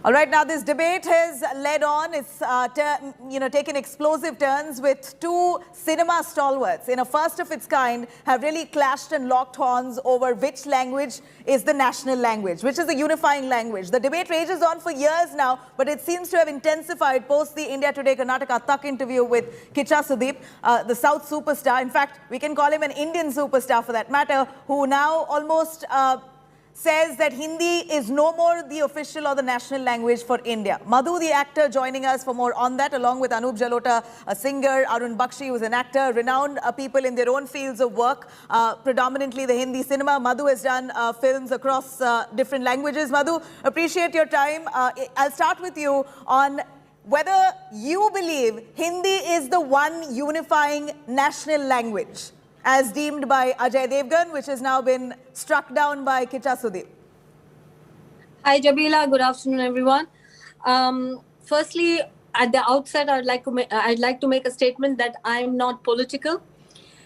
All right, now this debate has led on. It's taken explosive turns with two cinema stalwarts in a first of its kind have really clashed and locked horns over which language is the national language, which is the unifying language. The debate rages on for years now, but it seems to have intensified post the India Today Karnataka Thak interview with Kiccha Sudeep, the South superstar. In fact, we can call him an Indian superstar for that matter, who now almost says that Hindi is no more the official or the national language for India. Madhu, the actor, joining us for more on that, along with Anup Jalota, a singer, Arun Bakshi, who's an actor, renowned people in their own fields of work, predominantly the Hindi cinema. Madhu has done films across different languages. Madhu, appreciate your time. I'll start with you on whether you believe Hindi is the one unifying national language, as deemed by Ajay Devgn, which has now been struck down by Kiccha Sudeep. Hi, Jabila. Good afternoon, everyone. Firstly, at the outset, I'd like to make a statement that I'm not political.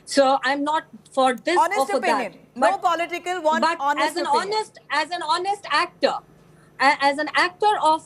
So I'm not for this honest or for opinion. that. No political, one but honest opinion. As an honest actor, as an actor of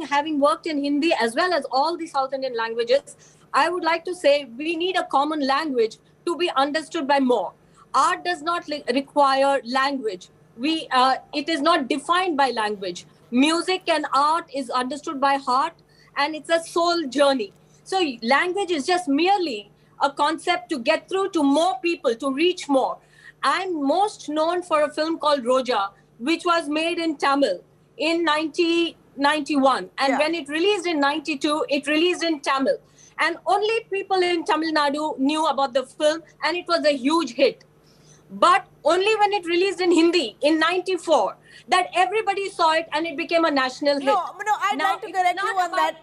having worked in Hindi as well as all the South Indian languages, I would like to say we need a common language to be understood by more. Art does not require language. It is not defined by language. Music and art is understood by heart, and it's a soul journey. So language is just merely a concept to get through to more people, to reach more. I'm most known for a film called Roja, which was made in Tamil in 1991. And when it released in 92, it released in Tamil. And only people in Tamil Nadu knew about the film, and it was a huge hit. But only when it released in Hindi in 94, that everybody saw it and it became a national hit. No, I'd like to correct you on that.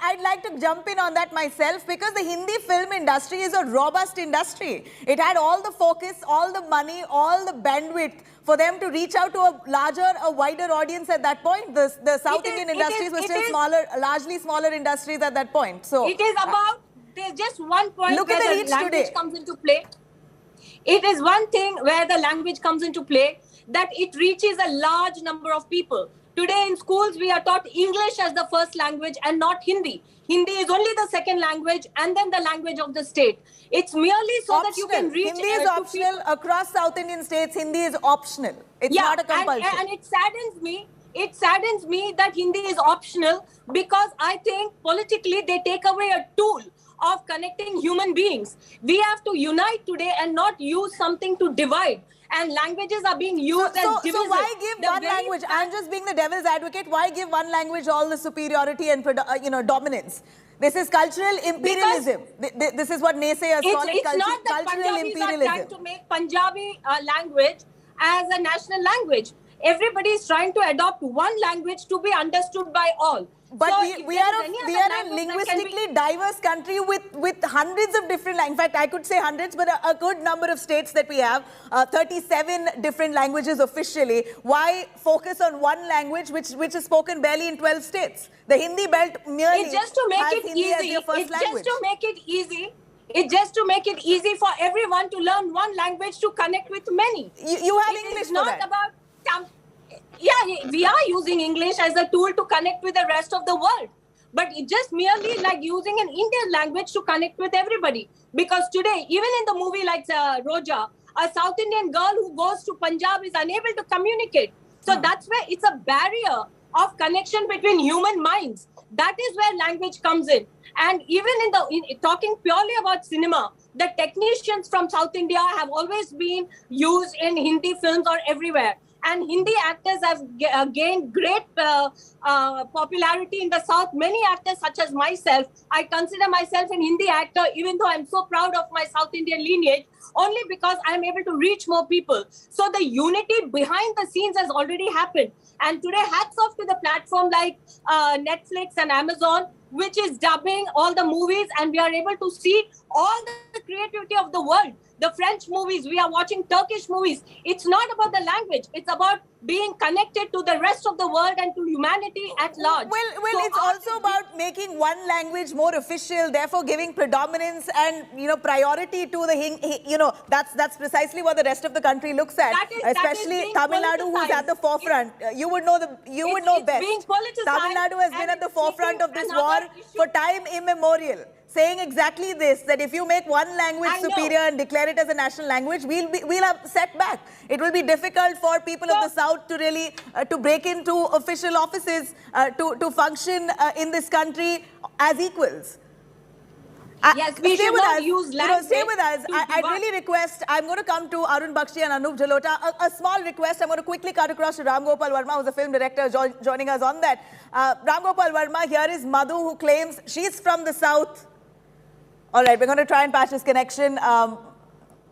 I'd like to jump in on that myself, because the Hindi film industry is a robust industry. It had all the focus, all the money, all the bandwidth for them to reach out to a wider audience at that point. The South Indian industries were still largely smaller industries at that point. So it is about, there's just one point look where at the the language comes into play. It is one thing where the language comes into play, that it reaches a large number of people. Today in schools, we are taught English as the first language and not Hindi. Hindi is only the second language and then the language of the state. It's merely so optional. that you can reach... Hindi is optional. Across South Indian states, Hindi is optional. It's not a compulsion. And it saddens me that Hindi is optional, because I think politically they take away a tool of connecting human beings. We have to unite today and not use something to divide. And languages are being used as divisive. So why give one language? I'm just being the devil's advocate. Why give one language all the superiority and dominance? This is cultural imperialism. This is what naysayers call it. It's not that Punjabis are trying to make Punjabi language as a national language. Everybody is trying to adopt one language to be understood by all. But so we are a linguistically diverse country with hundreds of different languages. In fact, I could say hundreds, but a good number of states that we have, 37 different languages officially. Why focus on one language which is spoken barely in 12 states? The Hindi belt merely it's just to make has it Hindi easy. as your first language. It's just to make it easy for everyone to learn one language to connect with many. You have English for that. We are using English as a tool to connect with the rest of the world. But it's just merely like using an Indian language to connect with everybody. Because today, even in the movie like Roja, a South Indian girl who goes to Punjab is unable to communicate. So that's where it's a barrier of connection between human minds. That is where language comes in. And even in talking purely about cinema, the technicians from South India have always been used in Hindi films or everywhere. And Hindi actors have gained great popularity in the South. Many actors such as myself, I consider myself an Hindi actor, even though I'm so proud of my South Indian lineage, only because I'm able to reach more people. So the unity behind the scenes has already happened. And today, hats off to the platform like Netflix and Amazon, which is dubbing all the movies, and we are able to see all the creativity of the world. the French movies, we are watching Turkish movies. It's not about the language. It's about being connected to the rest of the world and to humanity at large. Well, So it's also about making one language more official, therefore giving predominance and priority to the that's precisely what the rest of the country looks at, especially Tamil Nadu, who's at the forefront. You would know best. Being politicized, Tamil Nadu has been at the forefront of this war for time immemorial, saying exactly this, that if you make one language superior and declare it as a national language, we'll have setback. It will be difficult for people of the South to really to break into official offices, to function in this country as equals. Yes, we should not use language. Stay with us. I'd really request, I'm going to come to Arun Bakshi and Anup Jalota. A small request, I'm going to quickly cut across to Ram Gopal Verma, who's a film director, joining us on that. Ram Gopal Verma, here is Madhu, who claims she's from the South. All right, we're going to try and patch this connection.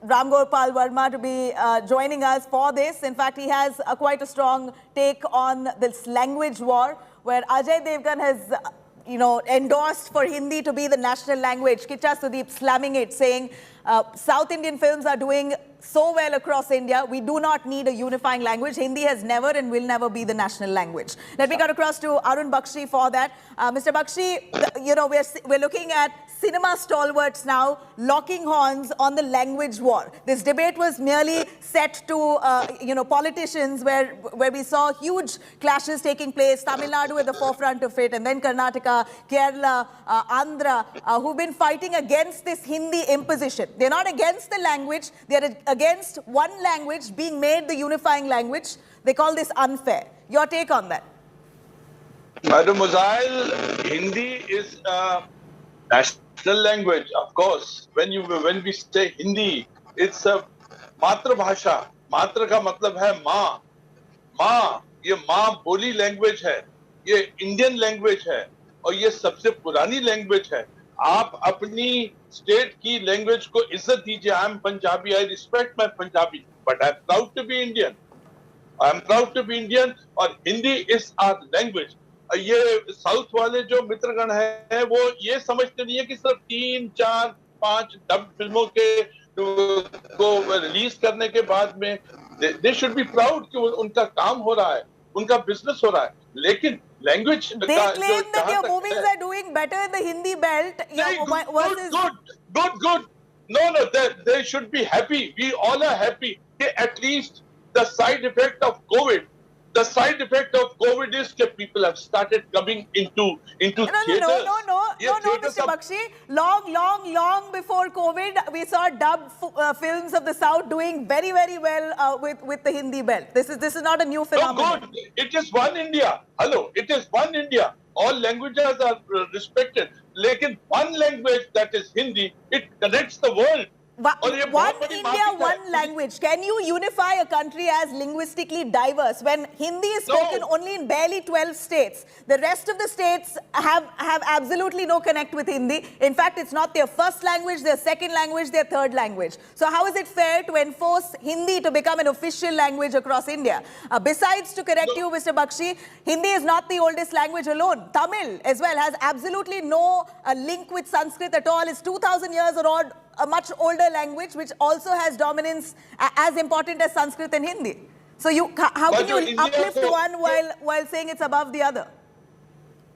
Ram Gopal Verma to be joining us for this. In fact, he has quite a strong take on this language war, where Ajay Devgn has endorsed for Hindi to be the national language. Kiccha Sudeep slamming it, saying South Indian films are doing so well across India, we do not need a unifying language. Hindi has never and will never be the national language. Let me cut across to Arun Bakshi for that. Mr. Bakshi, we're looking at cinema stalwarts now locking horns on the language war. This debate was merely set to, politicians, where we saw huge clashes taking place. Tamil Nadu at the forefront of it, and then Karnataka, Kerala, Andhra, who've been fighting against this Hindi imposition. They're not against the language, they're against one language being made the unifying language. They call this unfair. Your take on that? Madam Muzail, Hindi is a national language, of course. When we say Hindi, it's a matra bhasha. Matra का मतलब है माँ. माँ, ये माँ बोली language है, ये इंडियन लैंग्वेज है और ये सबसे पुरानी लैंग्वेज है. आप अपनी स्टेट की लैंग्वेज को इज्जत दीजिए. I am Punjabi, I respect my Punjabi, but I am proud to be Indian. I am proud to be Indian और हिंदी इज आवर लैंग्वेज. ये साउथ वाले जो मित्रगण हैं वो ये समझते नहीं है कि सिर्फ 3, 4, 5 डब फिल्मों को रिलीज करने के बाद में दे शुड बी प्राउड कि उनका काम हो रहा है, उनका बिजनेस हो रहा है. लेकिन language they claim that your movies are doing better in the Hindi belt. Good. No, they should be happy. We all are happy. At least the side effect of COVID is that people have started coming into theaters. No, Mr. Bakshi. Long before COVID, we saw dubbed films of the South doing very, very well with the Hindi belt. This is not a new phenomenon. No, good. It is one India. Hello, it is one India. All languages are respected. Lekin one language, that is Hindi, it connects the world. One India, one language. Can you unify a country as linguistically diverse when Hindi is spoken only in barely 12 states? The rest of the states have absolutely no connect with Hindi. In fact, it's not their first language, their second language, their third language. So how is it fair to enforce Hindi to become an official language across India? Besides, to correct you, Mr. Bakshi, Hindi is not the oldest language alone. Tamil as well has absolutely no link with Sanskrit at all. It's 2,000 years old. A much older language which also has dominance as important as Sanskrit and Hindi. So how can you uplift one while saying it's above the other?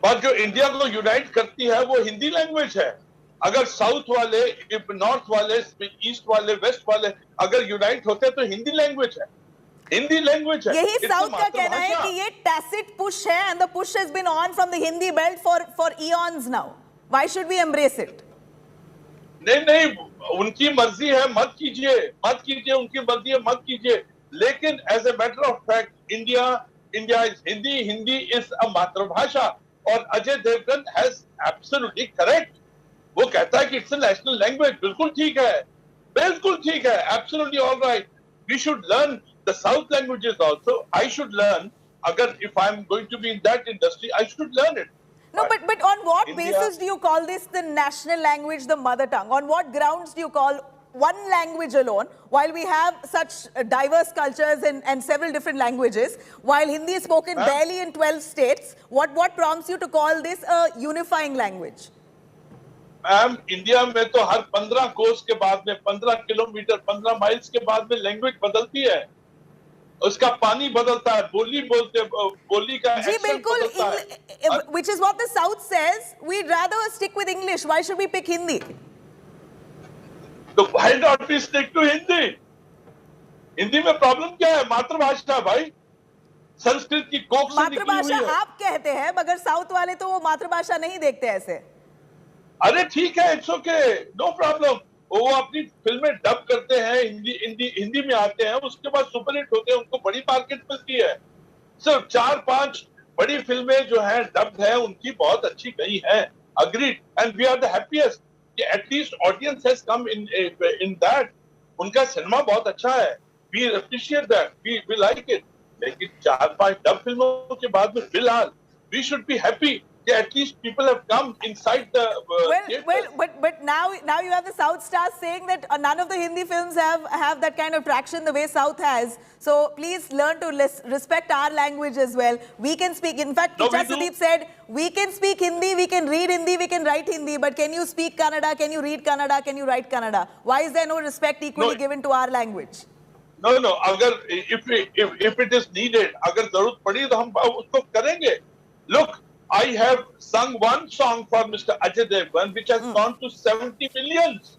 But जो India को unite करती है वो Hindi language है. अगर south वाले, north वाले, east वाले, वेस्ट वाले अगर यूनाइट होते तो हिंदी लैंग्वेज है. हिंदी लैंग्वेज है. यही साउथ का कहना है कि ये tacit push है, and the push has been on from the Hindi belt for eons now. Why should we embrace it? नहीं, उनकी मर्जी है, मत कीजिए, उनकी मर्जी है, मत कीजिए. लेकिन as a matter of fact India is Hindi is a मातृभाषा. और Ajay Devgan has absolutely correct. वो कहता है कि इट्स अ नेशनल लैंग्वेज. बिल्कुल ठीक है, absolutely all right. We should learn the south languages also. I should learn. अगर if I am going to be in that industry, I should learn it. No, but on what basis do you call this the national language, the mother tongue? On what grounds do you call one language alone, while we have such diverse cultures and several different languages, while Hindi is spoken barely in 12 states, what prompts you to call this a unifying language? Ma'am India में तो हर 15 कोस के बाद में 15 kilometre 15 miles के बाद में language बदलती है, उसका पानी बदलता है, बोली बोलते, बोली का जी एक्सेंट बिल्कुल, बदलता है। which is what the South says. We'd rather stick with English. Why should we pick Hindi? तो why not we stick to Hindi? Hindi में प्रॉब्लम क्या है? मातृभाषा भाई, संस्कृत की कोख से निकली हुई मातृभाषा है। आप कहते हैं, मगर साउथ वाले तो वो मातृभाषा नहीं देखते ऐसे। अरे ठीक है, इट्स ओके, नो प्रॉब्लम। वो अपनी फिल्में डब करते हैं, हिंदी में आते हैं, उसके बाद सुपरहिट होते हैं, उनको बड़ी मार्केट मिलती है। सिर्फ 4-5 बड़ी फिल्में जो हैं डब्ड है, उनकी बहुत अच्छी गई हैं, agreed, and we are the happiest कि at least audience has come in that. उनका सिनेमा बहुत अच्छा है, we appreciate that, we like it. लेकिन 4-5 डब फिल्मों के बाद में फिलहाल वी शुड बी हैप्पी कि at least people have come inside the theater. But now you have the South stars saying that none of the Hindi films have that kind of traction the way South has. So please learn to respect our language as well. We can speak. In fact, Kiccha Sudeep said we can speak Hindi, we can read Hindi, we can write Hindi. But can you speak Kannada? Can you read Kannada? Can you write Kannada? Why is there no respect equally given to our language? No. अगर if it is needed, अगर जरूरत पड़ी तो हम उसको करेंगे. Look, I have sung one song for Mr. Ajay Devgn, which has gone to 70 millions.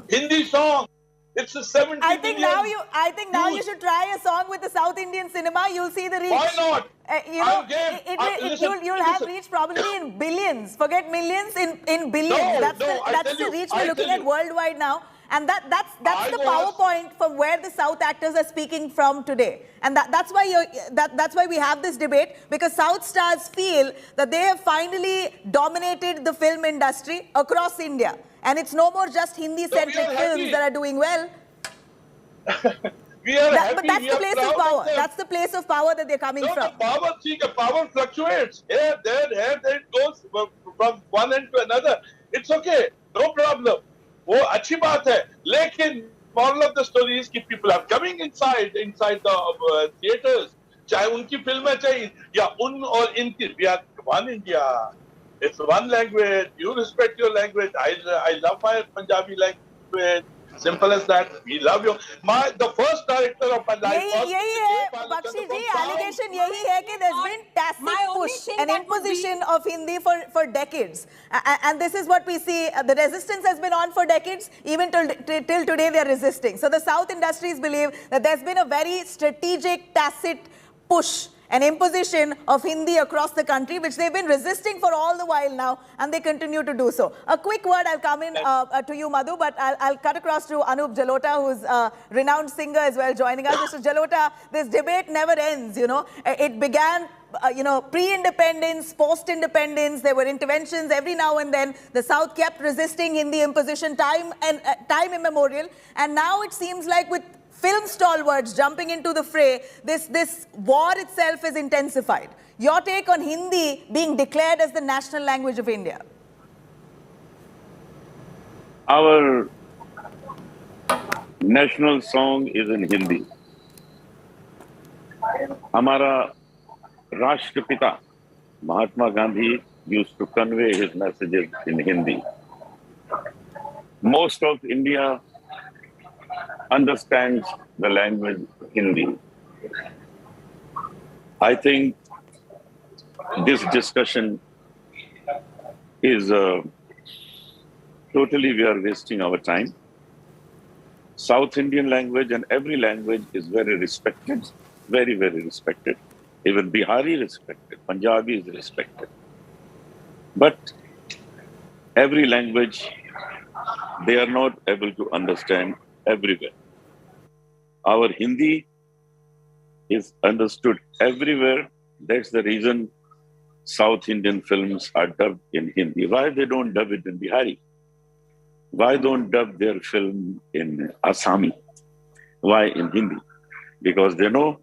Hindi song. It's a 70 I think million. now you should try a song with the South Indian cinema. You'll see the reach. Why not? You know, you'll have reach probably in billions. Forget millions, in billions. That's the reach we're looking at worldwide now. And that's the PowerPoint from where the South actors are speaking from today. And that's why we have this debate, because South stars feel that they have finally dominated the film industry across India. And it's no more just Hindi-centric films that are doing well. We are happy. But that's the place of power. That's the place of power that they're coming from. The power fluctuates. Here, there it goes from one end to another. It's okay. No problem. वो अच्छी बात है, लेकिन moral of the story is कि people are coming inside the theaters, चाहे उनकी फिल्में चाहिए या उन और इनकी, we are one India, it's one language, you respect your language, I love my Punjabi language, simple as that, we love you. The first director of my life was यही है बख्शी जी, allegation यही है कि there's been tacit push and imposition of Hindi for decades, and this is what we see. The resistance has been on for decades. Even till today they are resisting. So the South industries believe that there's been a very strategic tacit push an imposition of Hindi across the country, which they've been resisting for all the while now, and they continue to do so. A quick word, I'll come in to you, Madhu, but I'll cut across to Anup Jalota, who's a renowned singer as well, joining us. Mr. Jalota, this debate never ends, you know. It began pre-independence, post-independence, there were interventions every now and then. The South kept resisting Hindi imposition time immemorial, and now it seems like with film stalwarts jumping into the fray, this war itself is intensified. Your take on Hindi being declared as the national language of India? Our national song is in Hindi. Hamara Rashtrapita Mahatma Gandhi used to convey his messages in Hindi. Most of India understands the language Hindi. I think this discussion is totally, we are wasting our time. South Indian language and every language is very respected, very, very respected. Even Bihari respected, Punjabi is respected. But every language, they are not able to understand everywhere. Our Hindi is understood everywhere. That's the reason South Indian films are dubbed in Hindi. Why they don't dub it in Bihari? Why don't dub their film in Assami? Why in Hindi? Because they know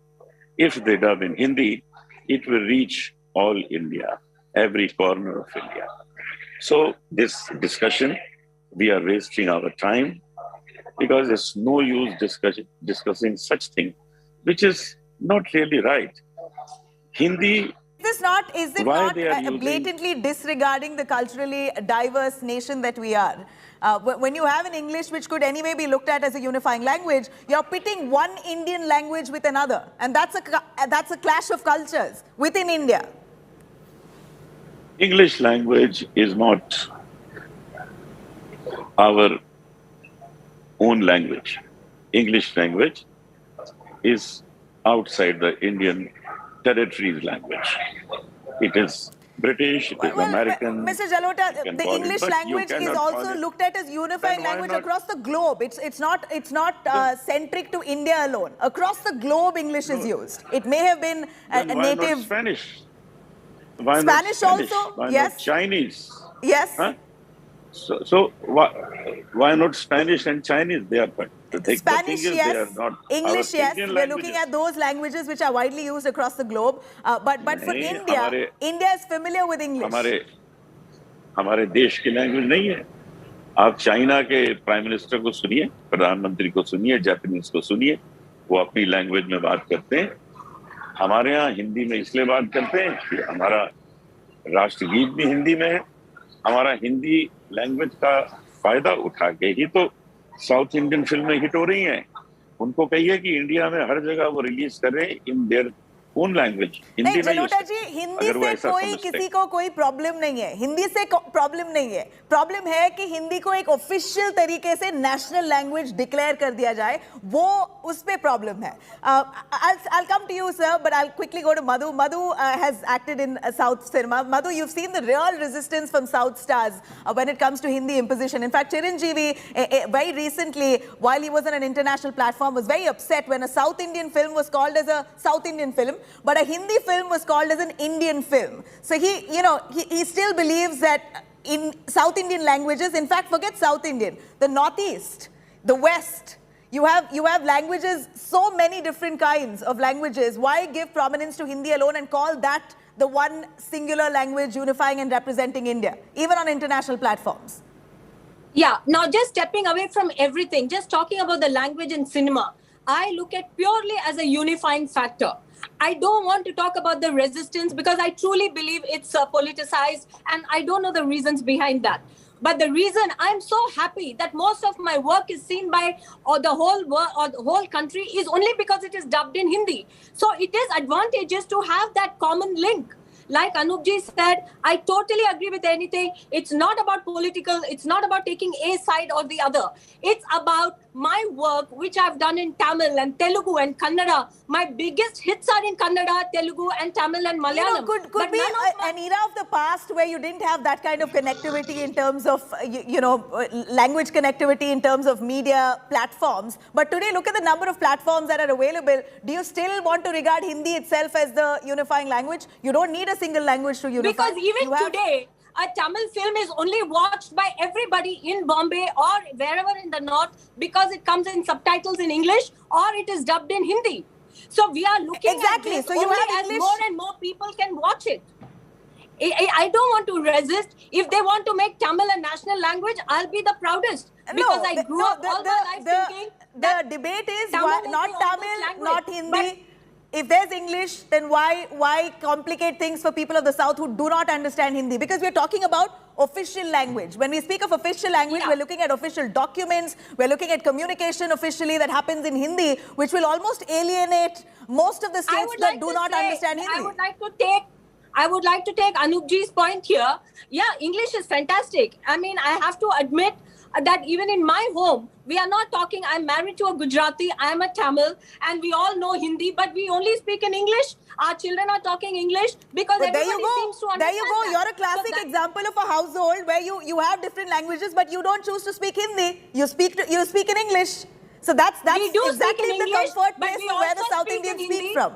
if they dub in Hindi, it will reach all India, every corner of India. So this discussion, we are wasting our time, because there's no use discussing such thing, which is not really right. Hindi. Is this not Why they are using... blatantly disregarding the culturally diverse nation that we are? When you have an English which could anyway be looked at as a unifying language, you're pitting one Indian language with another, and that's a clash of cultures within India. English language is not our own language. English language is outside the Indian territories language. It is British, it is American. Mr. Jalota, the English language is also looked at as unifying language across the globe. It's not centric to India alone. Across the globe, English is used. It may have been a native... Not Spanish? Why Spanish not Spanish? also? Why Yes. not Chinese? Yes. Huh? So why not Spanish and Chinese? They are Spanish, yes. They are not English, yes. Indian We're looking at those languages which are widely used across the globe. But for India, India is familiar with English. हमारे देश की language नहीं है. आप China के prime minister को सुनिए, प्रधानमंत्री को सुनिए, जापानीज को सुनिए, वो अपनी लैंग्वेज में बात करते हैं. हमारे यहाँ हिंदी में इसलिए बात करते हैं कि हमारा राष्ट्रगीत भी हिंदी में है. हमारा हिंदी लैंग्वेज का फायदा उठा के ही तो साउथ इंडियन फिल्में हिट हो रही हैं. उनको कहिए कि इंडिया में हर जगह वो रिलीज करें इन देयर ओन लैंग्वेज. नहीं जलोटा जी, हिंदी से कोई किसी को कोई प्रॉब्लम नहीं है. हिंदी से प्रॉब्लम नहीं है. प्रॉब्लम है कि हिंदी को एक ऑफिशियल तरीके से नेशनल लैंग्वेज डिक्लेयर कर दिया जाए, वो उस पे प्रॉब्लम है. I'll come to you, sir, but I'll quickly go to Madhu. Madhu has acted in South cinema. Madhu, you've seen the real resistance from South stars when it comes to Hindi imposition. In fact, Chiranjeevi very recently, while he was on an international platform, was very upset when a South Indian film was called as a South Indian film, but a Hindi film was called as an Indian film. So he still believes that in South Indian languages, in fact, forget South Indian, the Northeast, the West, you have languages, so many different kinds of languages. Why give prominence to Hindi alone and call that the one singular language unifying and representing India, even on international platforms? Yeah, now just stepping away from everything, just talking about the language in cinema, I look at purely as a unifying factor. I don't want to talk about the resistance because I truly believe it's politicized and I don't know the reasons behind that. But the reason I'm so happy that most of my work is seen by the whole world or the whole country is only because it is dubbed in Hindi. So it is advantageous to have that common link. Like Anupji said, I totally agree with anything. It's not about political, it's not about taking a side or the other. It's about my work, which I've done in Tamil and Telugu and Kannada. My biggest hits are in Kannada, Telugu and Tamil and Malayalam. Could be an era of the past where you didn't have that kind of connectivity in terms of, language connectivity in terms of media platforms. But today, look at the number of platforms that are available. Do you still want to regard Hindi itself as the unifying language? You don't need a single language to unify. Because even today, a Tamil film is only watched by everybody in Bombay or wherever in the north because it comes in subtitles in English or it is dubbed in Hindi. So we are looking at this so you only have as English... more and more people can watch it. I don't want to resist. If they want to make Tamil a national language, I'll be the proudest. Because I grew up all my life thinking that the debate is Tamil not is the oldest Tamil, language. not Hindi. But if there's English, then why complicate things for people of the South who do not understand Hindi? Because we're talking about official language. When we speak of official language, we're looking at official documents, we're looking at communication officially that happens in Hindi, which will almost alienate most of the states that do not understand Hindi. I would like to take Anupji's point here. Yeah, English is fantastic. I mean, I have to admit that even in my home, we are not talking, I'm married to a Gujarati, I'm a Tamil, and we all know Hindi, but we only speak in English. Our children are talking English because everybody seems to understand. There you go. You're a classic example of a household where you have different languages, but you don't choose to speak Hindi. You speak in English. So that's exactly the comfort place where the South Indians speak from.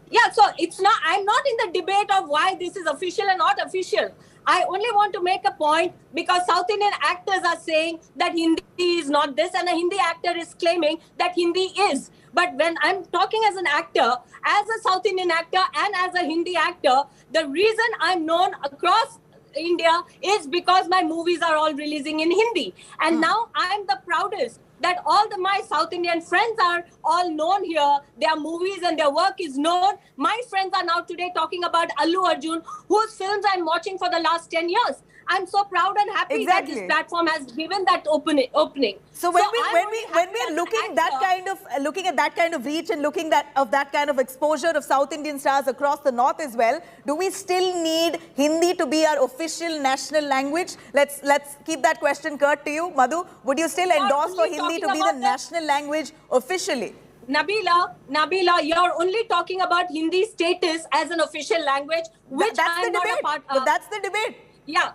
Yeah, so I'm not in the debate of why this is official and not official. I only want to make a point because South Indian actors are saying that Hindi is not this and a Hindi actor is claiming that Hindi is. But when I'm talking as an actor, as a South Indian actor and as a Hindi actor, the reason I'm known across India is because my movies are all releasing in Hindi. And now I'm the proudest that my South Indian friends are all known here. Their movies and their work is known. My friends are now today talking about Allu Arjun, whose films I'm watching for the last 10 years. I'm so proud and happy that this platform has given that opening. So when we're looking at that kind of reach and looking at that kind of exposure of South Indian stars across the north as well, do we still need Hindi to be our official national language? Let's keep that question curt to you, Madhu. Would you still endorse for Hindi to be the national language officially? Nabila, you're only talking about Hindi status as an official language, which I'm not a part of. But that's the debate. Yeah.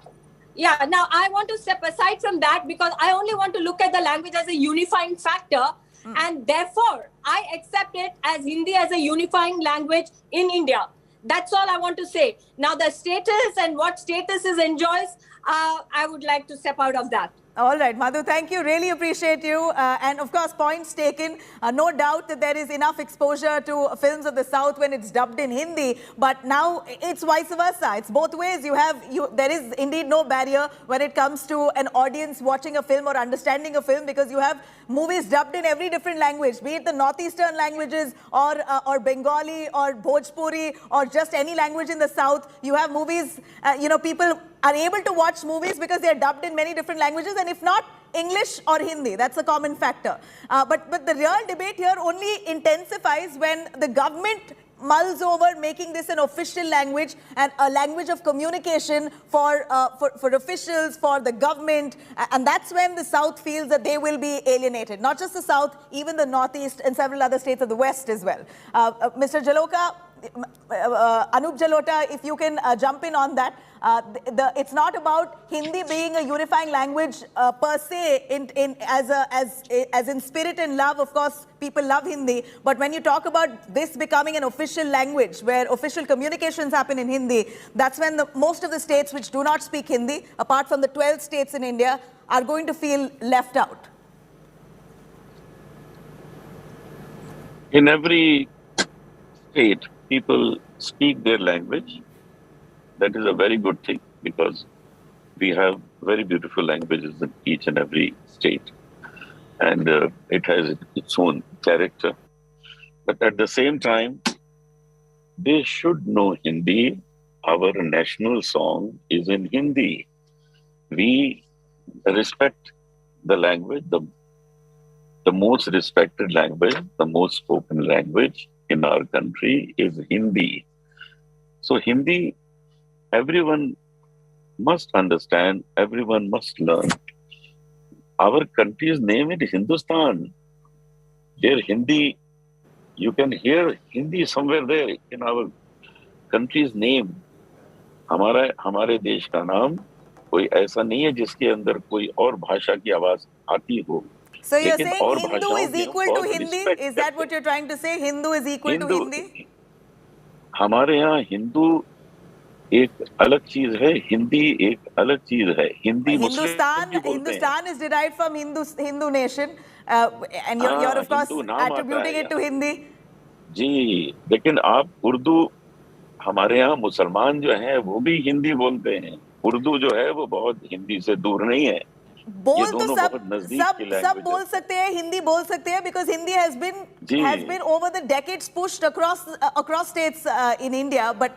Now, I want to step aside from that because I only want to look at the language as a unifying factor. And therefore, I accept it as Hindi as a unifying language in India. That's all I want to say. Now, the status and what status it enjoys, I would like to step out of that. All right, Madhu, thank you. Really appreciate you. And of course, points taken. No doubt that there is enough exposure to films of the South when it's dubbed in Hindi. But now it's vice versa. It's both ways. There is indeed no barrier when it comes to an audience watching a film or understanding a film, because you have movies dubbed in every different language, be it the northeastern languages or Bengali or Bhojpuri or just any language in the South. You have movies, people are able to watch movies because they are dubbed in many different languages, and if not, English or Hindi. That's a common factor. But the real debate here only intensifies when the government mulls over making this an official language and a language of communication for officials, for the government, and that's when the South feels that they will be alienated. Not just the South, even the Northeast and several other states of the West as well. Mr. Jaloka, Anup Jalota, if you can jump in on that. It's not about Hindi being a unifying language per se, as in spirit and love. Of course, people love Hindi. But when you talk about this becoming an official language where official communications happen in Hindi, that's when most of the states which do not speak Hindi, apart from the 12 states in India, are going to feel left out. In every state, people speak their language. That is a very good thing, because we have very beautiful languages in each and every state, and it has its own character. But at the same time, they should know Hindi. Our national song is in Hindi. We respect the language, the most respected language, the most spoken language in our country is Hindi. So Hindi, everyone must understand, everyone must learn. Our country's name is Hindustan. There Hindi, you can hear Hindi somewhere there in our country's name. हमारे देश का नाम कोई ऐसा नहीं है जिसके अंदर कोई और भाषा की आवाज आती हो. So you're saying Hindu is equal to Hindi? Is that what you're trying to say? Hindu is equal to Hindi? हमारे यहाँ हिंदू एक अलग चीज है, हिंदी एक अलग चीज है. Hindi Hindustan is derived from Hindu nation, and you're of course attributing it to Hindi. जी, लेकिन आप उर्दू, हमारे यहाँ मुसलमान जो हैं वो भी हिंदी बोलते हैं. उर्दू जो है वो बहुत हिंदी से दूर नहीं है. बोल तो सब बोल सकते हैं, हिंदी बोल सकते हैं, because Hindi has been over the decades pushed across states in India. But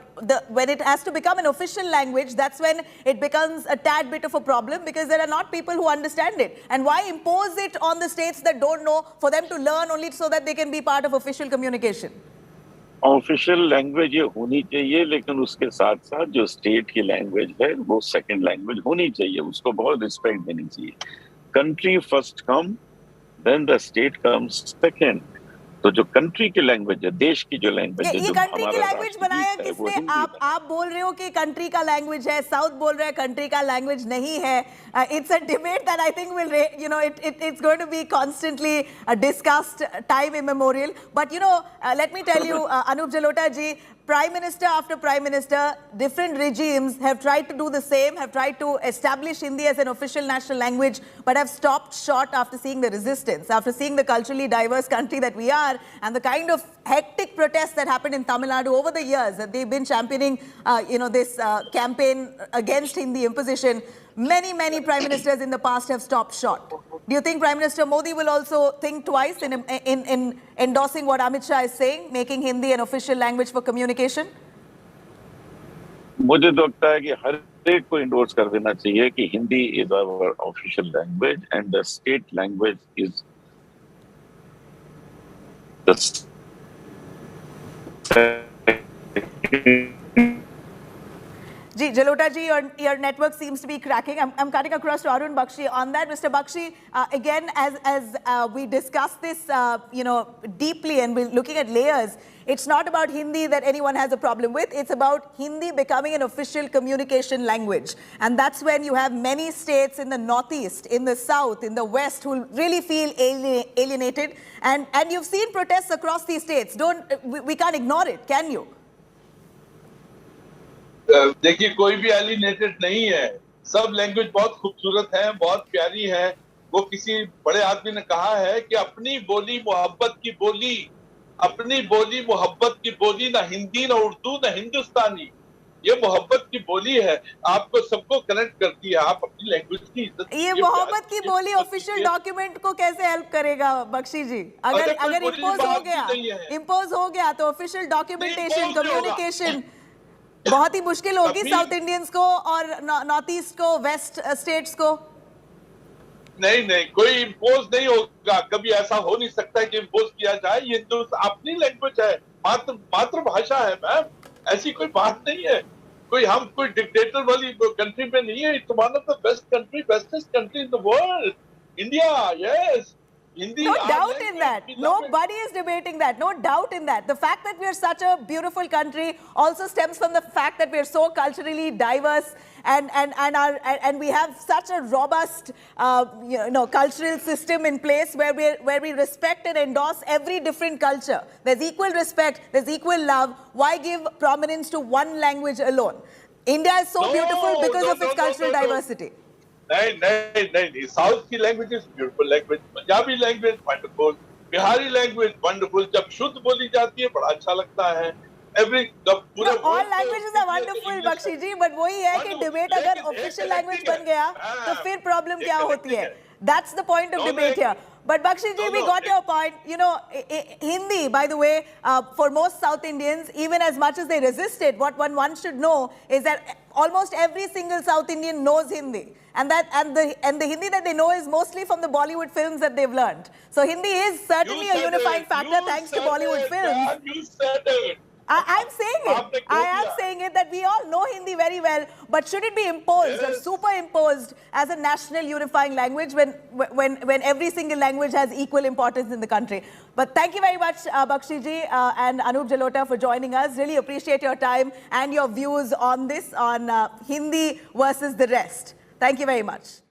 when it has to become an official language, that's when it becomes a tad bit of a problem, because there are not people who understand it. And why impose it on the states that don't know, for them to learn only so that they can be part of official communication? Official language ये होनी चाहिए, लेकिन उसके साथ साथ जो state की language है वो सेकंड लैंग्वेज होनी चाहिए. उसको बहुत रिस्पेक्ट देनी चाहिए. Country first come, then the state comes second. तो जो कंट्री की लैंग्वेज है, देश की जो लैंग्वेज है, ये कंट्री की लैंग्वेज बनाया किसने? आप बोल रहे हो कि कंट्री का लैंग्वेज है, साउथ बोल रहे हैं कंट्री का लैंग्वेज नहीं है. It's a debate that I think will, it's going to be constantly discussed time immemorial. But let me tell you, Anup Jalota ji, Prime Minister after Prime Minister, different regimes have tried to do the same, have tried to establish Hindi as an official national language, but have stopped short after seeing the resistance, after seeing the culturally diverse country that we are, and the kind of hectic protests that happened in Tamil Nadu over the years that they've been championing, this campaign against Hindi imposition. Many prime ministers in the past have stopped short. Do you think Prime Minister Modi will also think twice in endorsing what Amit Shah is saying, making Hindi an official language for communication? मुझे तो लगता है कि हर एक को endorse कर देना चाहिए कि Hindi is our official language and the state language is Ji, Jalota ji, your network seems to be cracking. I'm cutting across to Arun Bakshi on that. Mr. Bakshi, again, as we discuss this, deeply and we're looking at layers, it's not about Hindi that anyone has a problem with. It's about Hindi becoming an official communication language. And that's when you have many states in the Northeast, in the South, in the West who really feel alienated. And you've seen protests across these states. We can't ignore it, can you? देखिए, कोई भी alienated नहीं है। सब language बहुत खूबसूरत है, बहुत प्यारी है। वो किसी बड़े आदमी ने कहा है कि अपनी बोली मोहब्बत की बोली, अपनी बोली मोहब्बत की बोली, ना हिंदी ना उर्दू ना हिंदुस्तानी, ये मोहब्बत की बोली है। आपको सबको कनेक्ट करती है। आप अपनी लैंग्वेज की इज्जत। ये मोहब्बत की बोली ऑफिशियल डॉक्यूमेंट को कैसे हेल्प करेगा बख्शी जी? अगर इम्पोज हो गया तो ऑफिशियल डॉक्यूमेंटेशन, कम्युनिकेशन बहुत ही मुश्किल होगी साउथ इंडियंस को और नॉर्थ ईस्ट को, वेस्ट स्टेट्स को। नहीं, कोई इम्पोज नहीं होगा। कभी ऐसा हो नहीं सकता है कि इम्पोज किया जाए। ये तो अपनी लैंग्वेज है, मातृभाषा है मैम। ऐसी कोई बात नहीं है। हम कोई डिक्टेटर वाली कंट्री में नहीं है। It's one of the best country, bestest country in the world, India. Yes, Hindi, no doubt in that. Nobody is debating that. No doubt in that. The fact that we are such a beautiful country also stems from the fact that we are so culturally diverse and we have such a robust cultural system in place where we respect and endorse every different culture. There's equal respect, there's equal love. Why give prominence to one language alone? India is so beautiful because of its cultural diversity. नहीं, south की language is beautiful language, Punjabi language wonderful, Bihari language wonderful. जब शुद्ध बोली जाती है बड़ा अच्छा लगता है। all languages are wonderful, Bakshi ji, but वही है कि डिबेट अगर ऑफिशियल लैंग्वेज बन गया तो फिर प्रॉब्लम क्या होती है? That's the point of debate here. But Bakshi ji, we got your point. You know, Hindi, by the way, for most South Indians, even as much as they resisted, what one should know is that almost every single South Indian knows Hindi. And the Hindi that they know is mostly from the Bollywood films that they've learned. So Hindi is certainly a unifying factor thanks to Bollywood films. You said it. I'm saying it. I am saying it that we all know Hindi very well, but should it be imposed or superimposed as a national unifying language when every single language has equal importance in the country? But thank you very much, Bakshi ji and Anup Jalota, for joining us. Really appreciate your time and your views on this, on Hindi versus the rest. Thank you very much.